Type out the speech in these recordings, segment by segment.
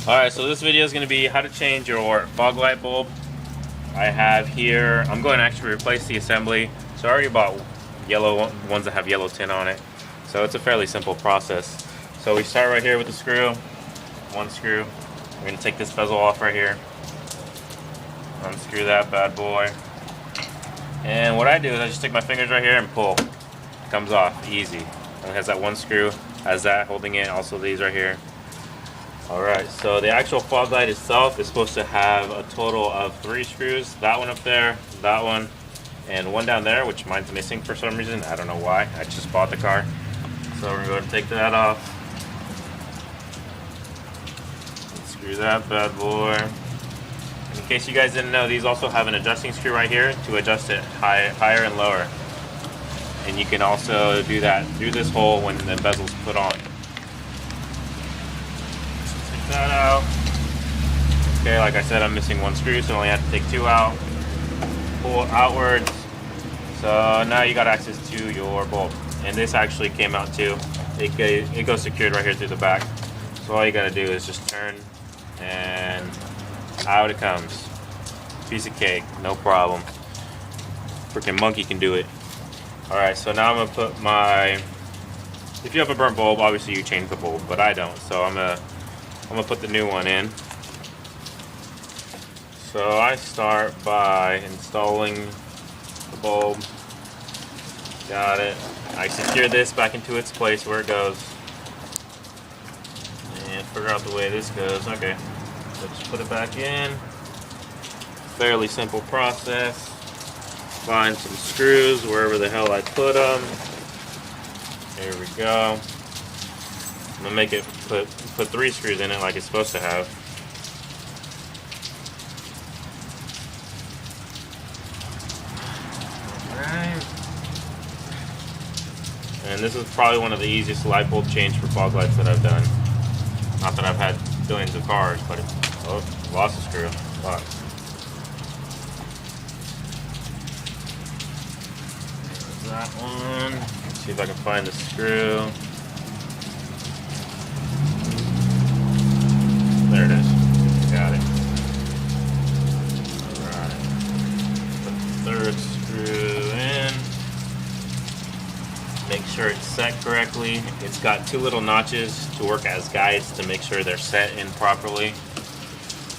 Alright, so this video is going to be how to change your fog light bulb. I have here, I'm going to actually replace the assembly. So I already bought yellow ones that have yellow tint on it. So it's a fairly simple process. So we start right here with the screw. One screw. We're going to take this bezel off right here. Unscrew that bad boy. And what I do is I just stick my fingers right here and pull. It comes off, easy. And it has that one screw, has that holding it, also these right here. Alright, so the actual fog light itself is supposed to have a total of 3 screws. That one up there, that one, and one down there, which mine's missing for some reason. I don't know why. I just bought the car. So we're going to take that off. Screw that bad boy. In case you guys didn't know, these also have an adjusting screw right here to adjust it higher and lower. And you can also do that through this hole when the bezel's put on. That out. Okay, like I said, I'm missing one screw, so I only have to take 2 out. Pull outwards. So now you got access to your bulb. And this actually came out too. It goes secured right here through the back. So all you gotta do is just turn and out it comes. Piece of cake, no problem. Freaking monkey can do it. Alright, so now I'm gonna put my... If you have a burnt bulb, obviously you change the bulb, but I don't. So I'm gonna put the new one in. So I start by installing the bulb. Got it. I secure this back into its place where it goes. And figure out the way this goes. Okay. So just put it back in. Fairly simple process. Find some screws wherever the hell I put them. There we go. I'm gonna make it put 3 screws in it like it's supposed to have. Alright. And this is probably one of the easiest light bulb change for fog lights that I've done. Not that I've had billions of cars, but lost a screw. Fuck. There's that one. Let's see if I can find the screw. There it is. Got it. Alright. Put the 3rd screw in. Make sure it's set correctly. It's got 2 little notches to work as guides to make sure they're set in properly.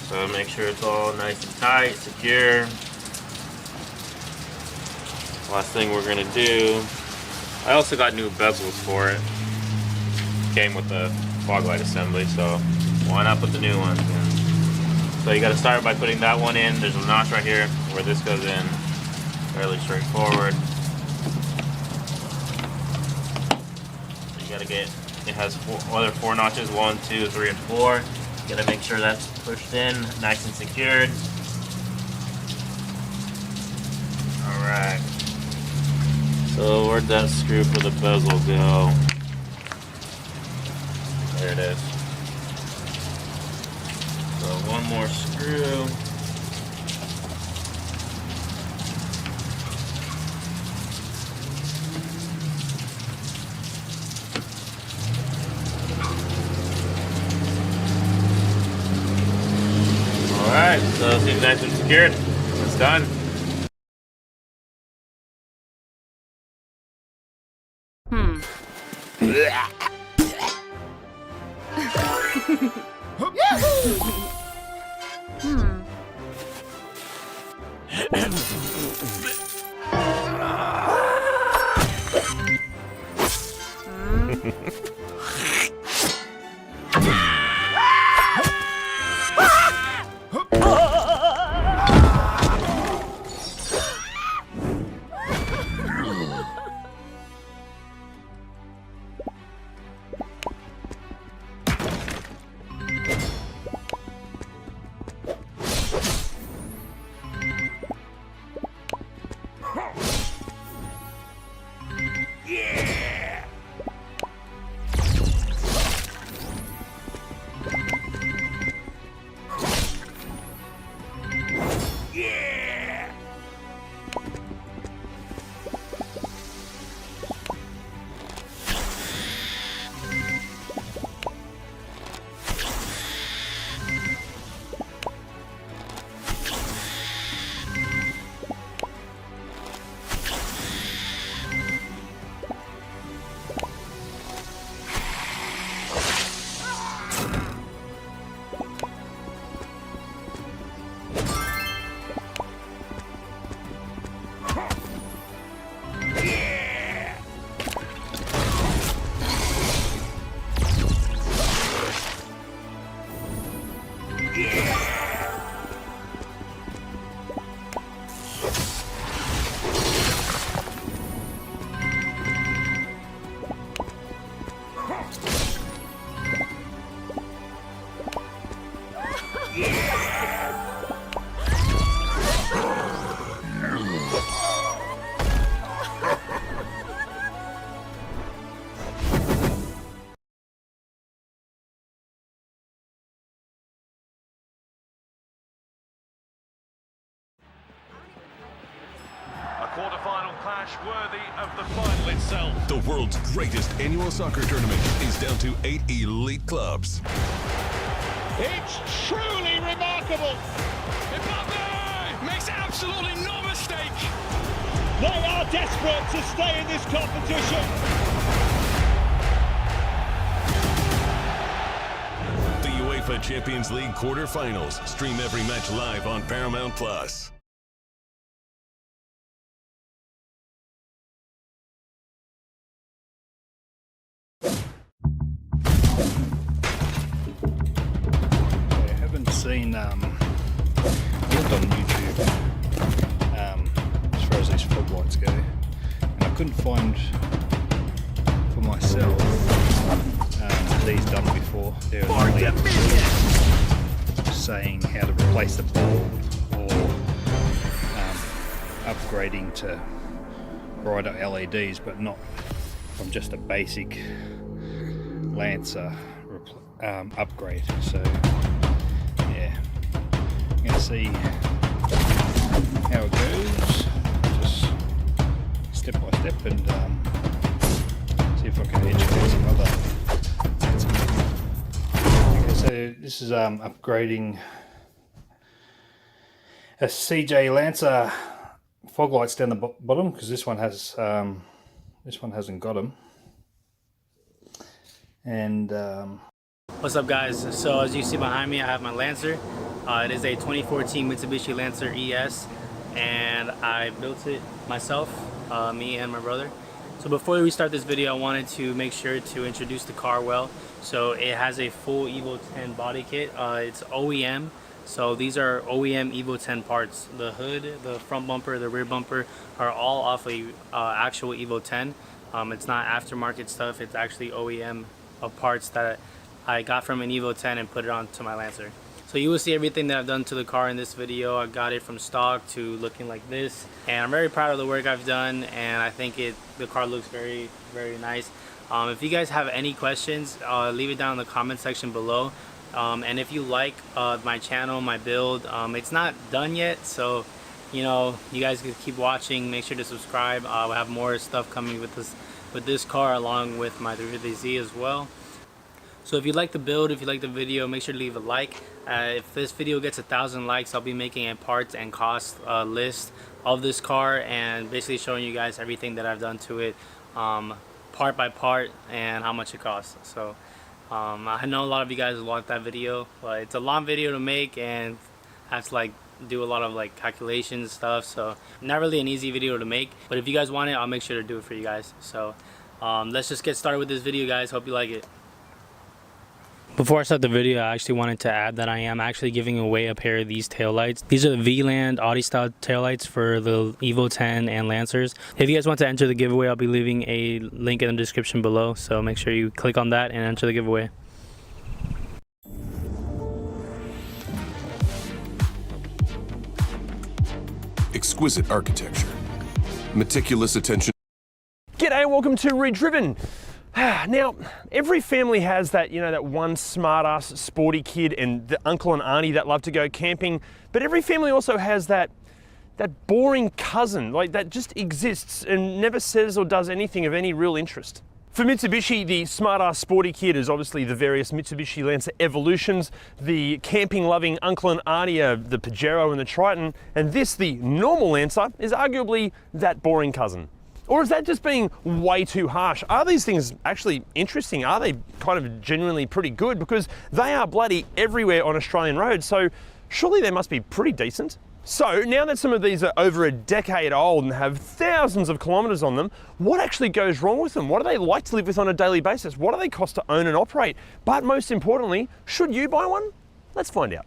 So make sure it's all nice and tight, secure. Last thing we're gonna do, I also got new bezels for it. Came with the fog light assembly, so why not put the new ones in? So you gotta start by putting that one in. There's a notch right here where this goes in. Fairly straightforward. So you gotta get, it has 4 notches, 1, 2, 3, and 4. You gotta make sure that's pushed in, nice and secured. Alright. So where'd that screw for the bezel go? There it is. So one more screw. Alright, so it seems nice and secured. It's done. Quarter-final clash worthy of the final itself. The world's greatest annual soccer tournament is down to 8 elite clubs. It's truly remarkable. Mbappe makes absolutely no mistake. They are desperate to stay in this competition. The UEFA Champions League quarter-finals. Stream every match live on Paramount Plus. Seen looked on YouTube as far as these fog lights go, and I couldn't find for myself these done before. There was only saying how to replace the bulb or upgrading to brighter LEDs, but not from just a basic Lancer upgrade. So yeah, I'm going to see how it goes, just step by step, and see if I can educate some other. Okay, so this is upgrading a CJ Lancer fog lights down the bottom, because this one has this one hasn't got them. And what's up, guys? So as you see behind me, I have my Lancer. It is a 2014 Mitsubishi Lancer ES, and I built it myself, me and my brother. So before we start this video, I wanted to make sure to introduce the car well. So it has a full Evo 10 body kit. It's OEM. So these are OEM Evo 10 parts. The hood, the front bumper, the rear bumper are all off a actual Evo 10. It's not aftermarket stuff. It's actually OEM of parts that I got from an Evo 10 and put it onto my Lancer. So you will see everything that I've done to the car in this video. I got it from stock to looking like this, and I'm very proud of the work I've done, and I think the car looks very, very nice. If you guys have any questions, leave it down in the comment section below. And if you like my channel, my build, it's not done yet, so you know, you guys can keep watching. Make sure to subscribe. We'll have more stuff coming with this car, along with my 350Z as well. So if you like the build, if you like the video, make sure to leave a like. If this video gets 1,000 likes, I'll be making a parts and cost list of this car, and basically showing you guys everything that I've done to it, part by part, and how much it costs. So I know a lot of you guys want that video, but it's a long video to make, and I have to like do a lot of like calculations and stuff, so not really an easy video to make. But if you guys want it, I'll make sure to do it for you guys. So let's just get started with this video, guys. Hope you like it. Before I start the video, I actually wanted to add that I am actually giving away a pair of these taillights. These are the V-Land Audi style taillights for the Evo 10 and Lancers. If you guys want to enter the giveaway, I'll be leaving a link in the description below, so make sure you click on that and enter the giveaway. Exquisite architecture, meticulous attention. G'day and welcome to Redriven. Now, every family has that, you know, that one smart-ass sporty kid and the uncle and auntie that love to go camping, but every family also has that boring cousin, like that just exists and never says or does anything of any real interest. For Mitsubishi, the smart-ass sporty kid is obviously the various Mitsubishi Lancer Evolutions, the camping-loving uncle and auntie are the Pajero and the Triton, and this, the normal Lancer, is arguably that boring cousin. Or is that just being way too harsh? Are these things actually interesting? Are they kind of genuinely pretty good? Because they are bloody everywhere on Australian roads, so surely they must be pretty decent. So now that some of these are over a decade old and have thousands of kilometers on them, what actually goes wrong with them? What do they like to live with on a daily basis? What do they cost to own and operate? But most importantly, should you buy one? Let's find out.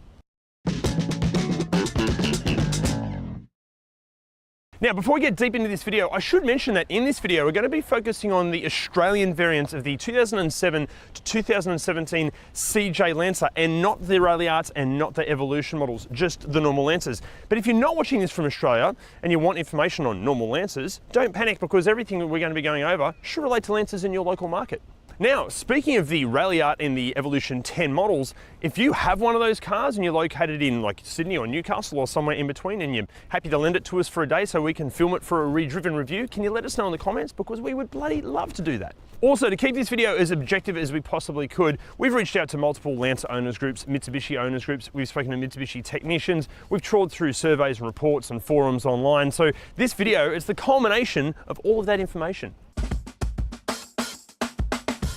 Now, before we get deep into this video, I should mention that in this video, we're going to be focusing on the Australian variants of the 2007 to 2017 CJ Lancer, and not the Rally Arts and not the Evolution models, just the normal Lancers. But if you're not watching this from Australia and you want information on normal Lancers, don't panic, because everything that we're going to be going over should relate to Lancers in your local market. Now, speaking of the Rally Art and the Evolution 10 models, if you have one of those cars and you're located in like Sydney or Newcastle or somewhere in between, and you're happy to lend it to us for a day so we can film it for a Redriven review, can you let us know in the comments, because we would bloody love to do that. Also, to keep this video as objective as we possibly could, we've reached out to multiple Lancer owners groups, Mitsubishi owners groups, we've spoken to Mitsubishi technicians, we've trawled through surveys and reports and forums online, so this video is the culmination of all of that information.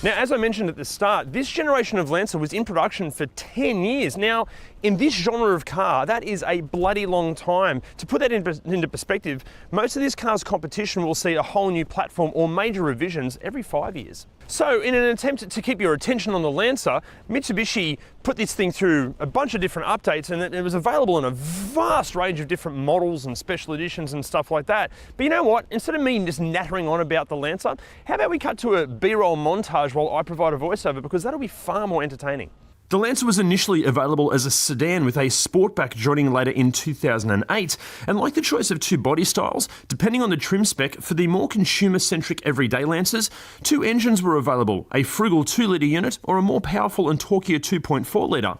Now, as I mentioned at the start, this generation of Lancer was in production for 10 years. Now, in this genre of car, that is a bloody long time. To put that into perspective, most of this car's competition will see a whole new platform or major revisions every 5 years. So, in an attempt to keep your attention on the Lancer, Mitsubishi put this thing through a bunch of different updates, and it was available in a vast range of different models and special editions and stuff like that. But you know what? Instead of me just nattering on about the Lancer, how about we cut to a B-roll montage while I provide a voiceover, because that'll be far more entertaining. The Lancer was initially available as a sedan with a Sportback joining later in 2008, and like the choice of two body styles, depending on the trim spec, for the more consumer-centric everyday Lancers, two engines were available, a frugal 2-litre unit or a more powerful and torquier 2.4-litre.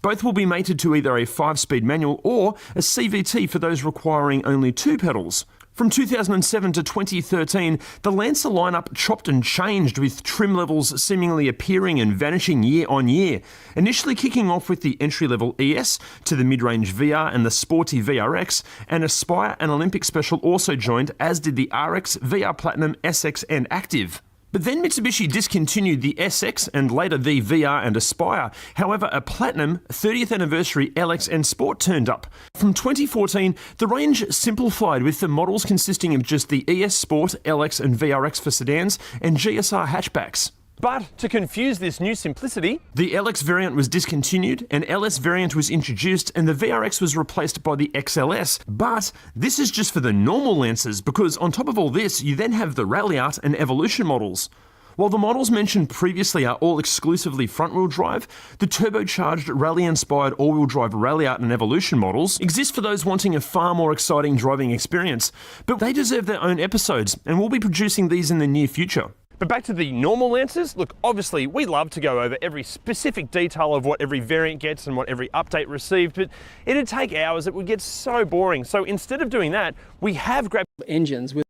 Both will be mated to either a 5-speed manual or a CVT for those requiring only 2 pedals. From 2007 to 2013, the Lancer lineup chopped and changed, with trim levels seemingly appearing and vanishing year on year. Initially kicking off with the entry-level ES, to the mid-range VR and the sporty VRX, and Aspire and Olympic Special also joined, as did the RX, VR Platinum, SX and Active. But then Mitsubishi discontinued the SX and later the VR and Aspire. However, a Platinum, 30th Anniversary LX and Sport turned up. From 2014, the range simplified, with the models consisting of just the ES Sport, LX and VRX for sedans and GSR hatchbacks. But to confuse this new simplicity, the LX variant was discontinued, an LS variant was introduced, and the VRX was replaced by the XLS. But this is just for the normal Lancers, because on top of all this, you then have the Rally Art and Evolution models. While the models mentioned previously are all exclusively front-wheel drive, the turbocharged rally-inspired all-wheel drive Rally Art and Evolution models exist for those wanting a far more exciting driving experience. But they deserve their own episodes, and we'll be producing these in the near future. But back to the normal Lancers, look, obviously we love to go over every specific detail of what every variant gets and what every update received, but it'd take hours, it would get so boring. So instead of doing that, we have grabbed engines with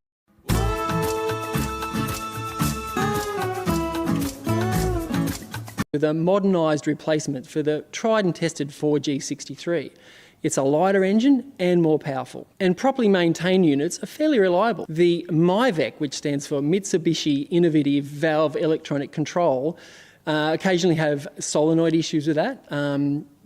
a modernised replacement for the tried and tested 4G63. It's a lighter engine and more powerful. And properly maintained units are fairly reliable. The MIVEC, which stands for Mitsubishi Innovative Valve Electronic Control, occasionally have solenoid issues with that,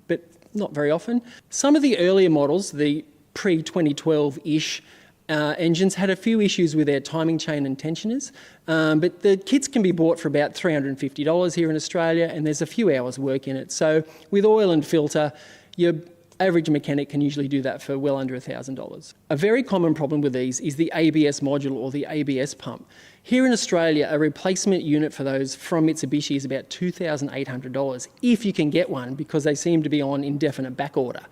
but not very often. Some of the earlier models, the pre-2012-ish engines, had a few issues with their timing chain and tensioners, but the kits can be bought for about $350 here in Australia, and there's a few hours work in it. So with oil and filter, your average mechanic can usually do that for well under $1,000. A very common problem with these is the ABS module or the ABS pump. Here in Australia, a replacement unit for those from Mitsubishi is about $2,800, if you can get one, because they seem to be on indefinite back order.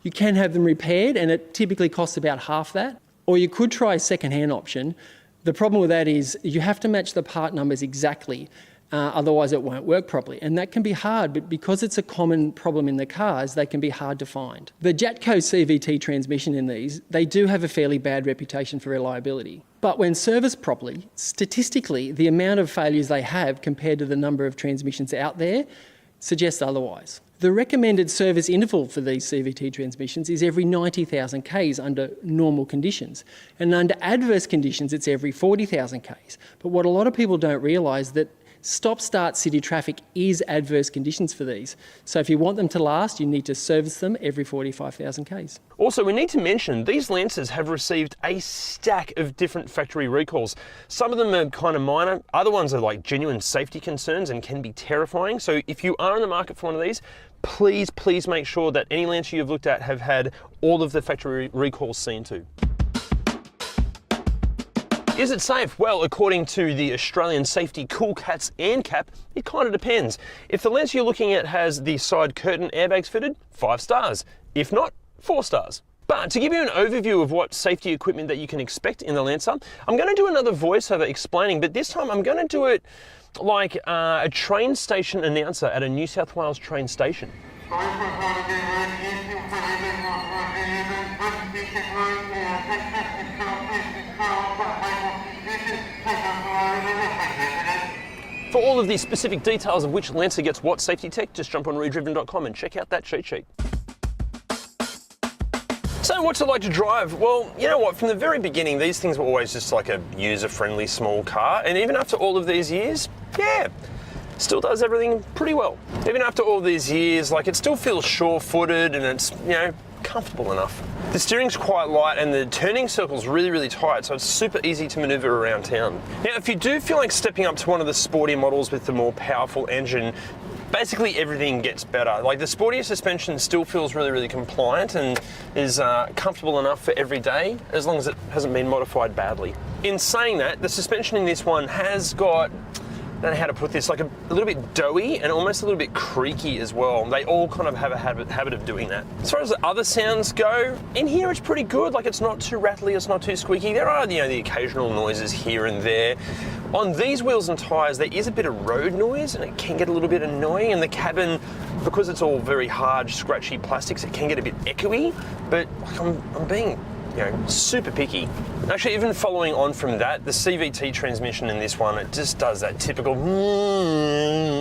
You can have them repaired, and it typically costs about half that. Or you could try a second-hand option. The problem with that is you have to match the part numbers exactly, otherwise it won't work properly. And that can be hard, but because it's a common problem in the cars, they can be hard to find. The Jatco CVT transmission in these, they do have a fairly bad reputation for reliability. But when serviced properly, statistically, the amount of failures they have compared to the number of transmissions out there suggests otherwise. The recommended service interval for these CVT transmissions is every 90,000 Ks under normal conditions. And under adverse conditions, it's every 40,000 Ks. But what a lot of people don't realise that stop-start city traffic is adverse conditions for these. So if you want them to last, you need to service them every 45,000 Ks. Also, we need to mention these Lancers have received a stack of different factory recalls. Some of them are kind of minor, other ones are like genuine safety concerns and can be terrifying. So if you are in the market for one of these, please make sure that any Lancer you've looked at have had all of the factory recalls seen to. Is it safe? Well, according to the Australian Safety Cool Cats ANCAP, it kind of depends. If the Lancer you're looking at has the side curtain airbags fitted, 5 stars. If not, 4 stars. But to give you an overview of what safety equipment that you can expect in the Lancer, I'm going to do another voiceover explaining, but this time I'm going to do it like a train station announcer at a New South Wales train station. For all of the specific details of which Lancer gets what safety tech, just jump on redriven.com and check out that cheat sheet. So what's it like to drive? Well, you know what, from the very beginning, these things were always just like a user-friendly small car, and even after all of these years, yeah, still does everything pretty well. Even after all these years, like, it still feels sure-footed and it's, you know, comfortable enough. The steering's quite light and the turning circle's really, really tight, so it's super easy to maneuver around town. Now, if you do feel like stepping up to one of the sporty models with the more powerful engine, basically everything gets better. Like, the sportier suspension still feels really, really compliant and is comfortable enough for every day, as long as it hasn't been modified badly. In saying that, the suspension in this one has got, I don't know how to put this, like a little bit doughy and almost a little bit creaky as well. They all kind of have a habit of doing that. As far as the other sounds go, in here it's pretty good. Like, it's not too rattly, it's not too squeaky. There are, you know, the occasional noises here and there. On these wheels and tyres, there is a bit of road noise and it can get a little bit annoying. And the cabin, because it's all very hard, scratchy plastics, it can get a bit echoey. But like, I'm being, you know, super picky. Actually, even following on from that, the CVT transmission in this one, it just does that typical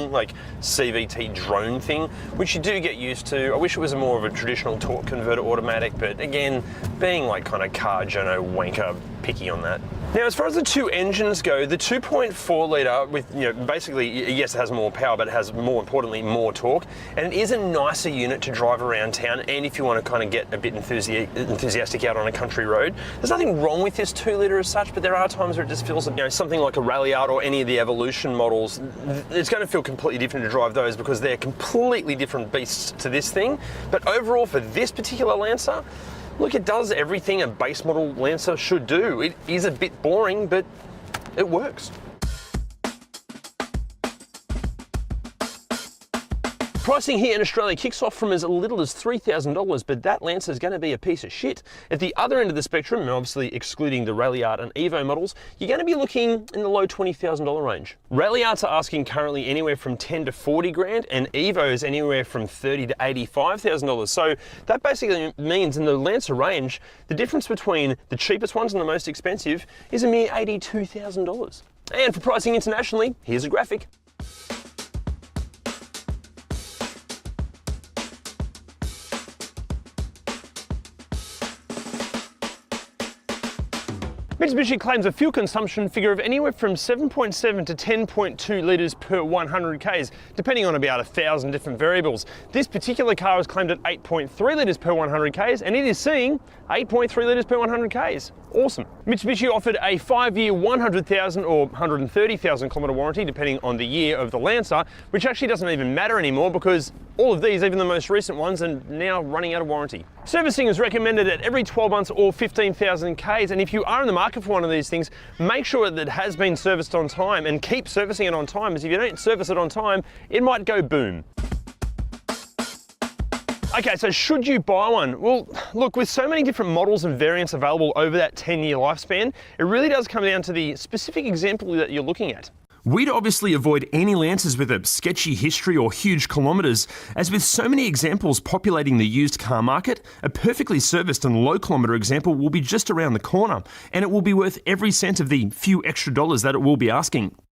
like CVT drone thing, which you do get used to. I wish it was more of a traditional torque converter automatic, but again, being like kind of car journo wanker picky on that. Now, as far as the two engines go, the 2.4 litre with, you know, basically, yes, it has more power, but it has, more importantly, more torque, and it is a nicer unit to drive around town, and if you want to kind of get a bit enthusiastic out on a country road. There's nothing wrong with this 2 litre as such, but there are times where it just feels, you know, something like a Ralliart or any of the Evolution models, it's going to feel completely different to drive those because they're completely different beasts to this thing. But overall, for this particular Lancer, look, it does everything a base model Lancer should do. It is a bit boring, but it works. Pricing here in Australia kicks off from as little as $3,000, but that Lancer is going to be a piece of shit. At the other end of the spectrum, and obviously excluding the Ralliart and Evo models, you're going to be looking in the low $20,000 range. Ralliarts are asking currently anywhere from 10 to 40 grand, and Evos anywhere from $30 to $85,000. So that basically means in the Lancer range, the difference between the cheapest ones and the most expensive is a mere $82,000. And for pricing internationally, here's a graphic. Mitsubishi claims a fuel consumption figure of anywhere from 7.7 to 10.2 litres per 100 Ks, depending on about 1,000 different variables. This particular car is claimed at 8.3 litres per 100 Ks, and it is seeing 8.3 litres per 100 Ks. Awesome. Mitsubishi offered a 5-year 100,000 or 130,000 kilometre warranty, depending on the year of the Lancer, which actually doesn't even matter anymore because all of these, even the most recent ones, are now running out of warranty. Servicing is recommended at every 12 months or 15,000 Ks, and if you are in the market for one of these things, make sure that it has been serviced on time and keep servicing it on time, because if you don't service it on time, it might go boom. Okay, so should you buy one? Well, look, with so many different models and variants available over that 10-year lifespan, it really does come down to the specific example that you're looking at. We'd obviously avoid any Lancers with a sketchy history or huge kilometres, as with so many examples populating the used car market, a perfectly serviced and low kilometre example will be just around the corner, and it will be worth every cent of the few extra dollars that it will be asking.